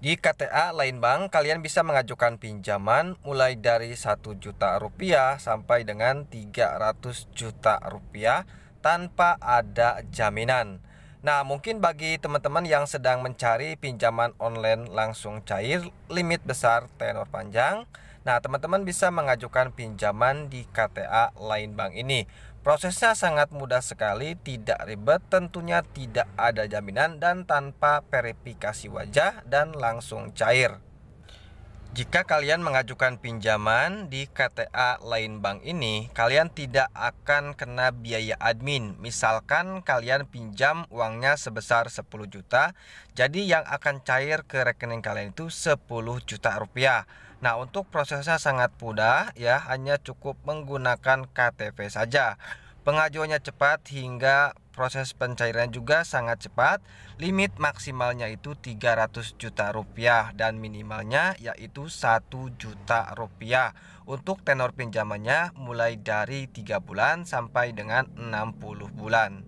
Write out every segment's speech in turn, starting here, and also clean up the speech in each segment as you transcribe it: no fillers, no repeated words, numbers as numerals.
Di KTA lain bank, kalian bisa mengajukan pinjaman mulai dari 1 juta rupiah sampai dengan 300 juta rupiah tanpa ada jaminan. Nah, mungkin bagi teman-teman yang sedang mencari pinjaman online langsung cair, limit besar, tenor panjang, nah teman-teman bisa mengajukan pinjaman di KTA lain bank ini. Prosesnya sangat mudah sekali, tidak ribet, tentunya tidak ada jaminan dan tanpa verifikasi wajah dan langsung cair. Jika kalian mengajukan pinjaman di KTA lain bank ini, kalian tidak akan kena biaya admin. Misalkan kalian pinjam uangnya sebesar 10 juta, jadi yang akan cair ke rekening kalian itu 10 juta rupiah. Nah, untuk prosesnya sangat mudah ya, hanya cukup menggunakan KTP saja. Pengajuannya cepat hingga proses pencairan juga sangat cepat. Limit maksimalnya itu 300 juta rupiah dan minimalnya yaitu 1 juta rupiah. Untuk tenor pinjamannya mulai dari 3 bulan sampai dengan 60 bulan.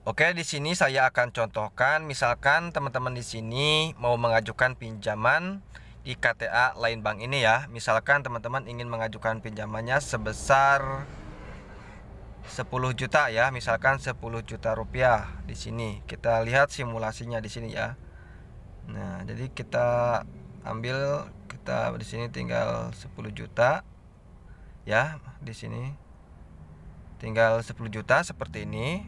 Oke, di sini saya akan contohkan, misalkan teman-teman di sini mau mengajukan pinjaman di KTA lain bank ini ya. Misalkan teman-teman ingin mengajukan pinjamannya sebesar 10 juta ya, misalkan 10 juta rupiah. Di sini kita lihat simulasinya di sini ya. Nah, jadi kita ambil, kita di sini tinggal 10 juta ya, di sini tinggal 10 juta seperti ini.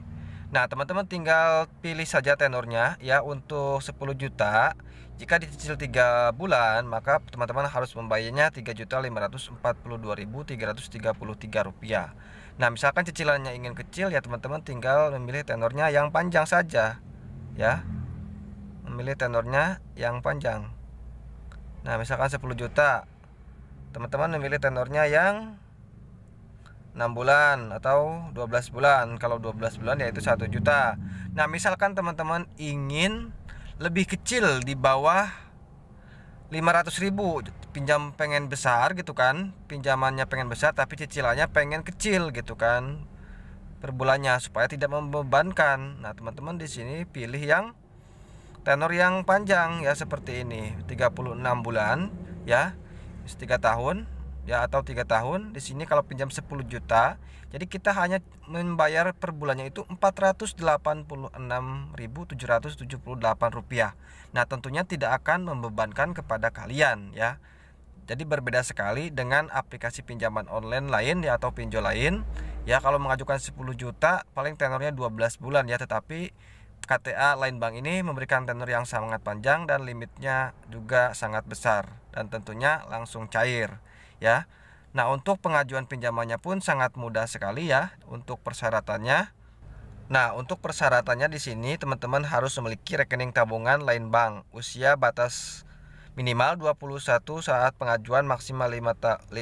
Nah, teman-teman tinggal pilih saja tenornya ya. Untuk 10 juta jika dicicil 3 bulan, maka teman-teman harus membayarnya 3.542.333 rupiah. Nah, misalkan cicilannya ingin kecil ya, teman-teman tinggal memilih tenornya yang panjang saja ya. Memilih tenornya yang panjang. Nah, misalkan 10 juta, teman-teman memilih tenornya yang 6 bulan atau 12 bulan. Kalau 12 bulan yaitu 1 juta. Nah, misalkan teman-teman ingin lebih kecil di bawah 500.000, pinjam pengen besar gitu kan, pinjamannya pengen besar tapi cicilannya pengen kecil gitu kan per bulannya supaya tidak membebankan. Nah, teman-teman di sini pilih yang tenor yang panjang ya, seperti ini 36 bulan ya, 3 tahun ya, atau 3 tahun. Di sini kalau pinjam 10 juta, jadi kita hanya membayar per bulannya itu 486.778 rupiah. Nah, tentunya tidak akan membebankan kepada kalian ya. Jadi berbeda sekali dengan aplikasi pinjaman online lain ya, atau pinjol lain ya. Kalau mengajukan 10 juta paling tenornya 12 bulan ya, tetapi KTA lain bank ini memberikan tenor yang sangat panjang dan limitnya juga sangat besar dan tentunya langsung cair ya. Nah, untuk pengajuan pinjamannya pun sangat mudah sekali ya untuk persyaratannya. Nah, untuk persyaratannya di sini teman-teman harus memiliki rekening tabungan lain bank. Usia batas minimal 21 saat pengajuan, maksimal 55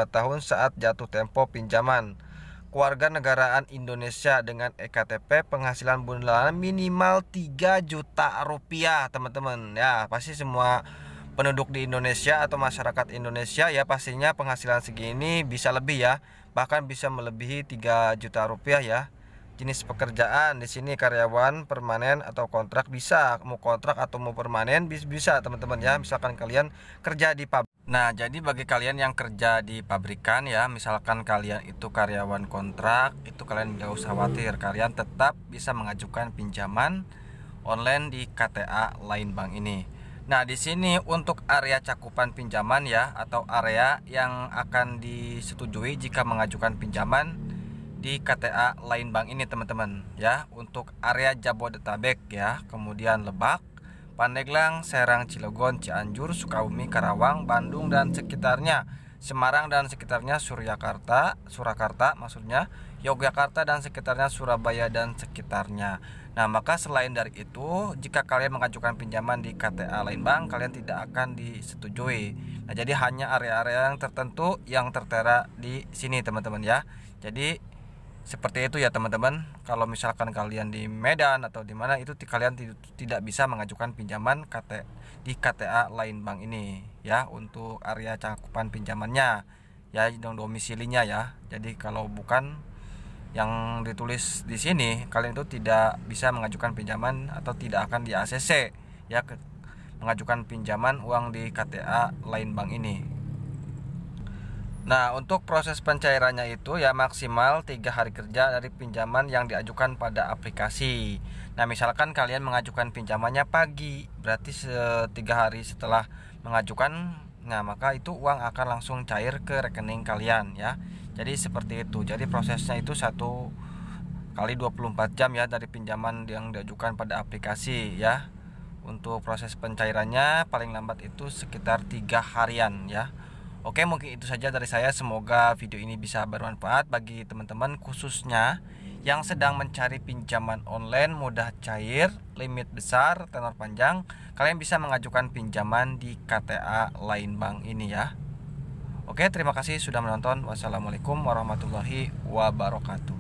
tahun saat jatuh tempo pinjaman. Keluarga negaraan Indonesia dengan EKTP, penghasilan bulanan minimal 3 juta rupiah, teman-teman. Ya, pasti semua penduduk di Indonesia atau masyarakat Indonesia ya pastinya penghasilan segini bisa lebih ya. Bahkan bisa melebihi 3 juta rupiah ya. Jenis pekerjaan di sini karyawan permanen atau kontrak, bisa mau kontrak atau mau permanen bisa teman-teman ya. Misalkan kalian kerja di pabrik. Nah, jadi bagi kalian yang kerja di pabrikan ya, misalkan kalian itu karyawan kontrak, itu kalian nggak usah khawatir, kalian tetap bisa mengajukan pinjaman online di KTA lain bank ini. Nah, di sini untuk area cakupan pinjaman ya, atau area yang akan disetujui jika mengajukan pinjaman di KTA lain bank ini teman-teman ya. Untuk area Jabodetabek ya, kemudian Lebak, Pandeglang, Serang, Cilegon, Cianjur, Sukabumi, Karawang, Bandung dan sekitarnya, Semarang dan sekitarnya, Surakarta maksudnya, Yogyakarta dan sekitarnya, Surabaya dan sekitarnya. Nah, maka selain dari itu, jika kalian mengajukan pinjaman di KTA lain bank, kalian tidak akan disetujui. Nah, jadi hanya area-area yang tertentu yang tertera di sini teman-teman ya. Jadi seperti itu ya teman-teman. Kalau misalkan kalian di Medan atau di mana, itu kalian tidak bisa mengajukan pinjaman di KTA lain bank ini ya, untuk area cakupan pinjamannya ya, domisilinya ya. Jadi kalau bukan yang ditulis di sini, kalian itu tidak bisa mengajukan pinjaman atau tidak akan di ACC ya. mengajukan pinjaman uang di KTA lain bank ini. Nah, untuk proses pencairannya itu ya maksimal 3 hari kerja dari pinjaman yang diajukan pada aplikasi. Nah, misalkan kalian mengajukan pinjamannya pagi, berarti 3 hari setelah mengajukan, nah maka itu uang akan langsung cair ke rekening kalian ya. Jadi seperti itu. Jadi prosesnya itu 1 kali 24 jam ya dari pinjaman yang diajukan pada aplikasi ya. Untuk proses pencairannya paling lambat itu sekitar 3 harian ya. Oke, mungkin itu saja dari saya. Semoga video ini bisa bermanfaat bagi teman-teman, khususnya yang sedang mencari pinjaman online mudah cair, limit besar, tenor panjang. Kalian bisa mengajukan pinjaman di KTA lain bank ini ya. Oke, terima kasih sudah menonton. Wassalamualaikum warahmatullahi wabarakatuh.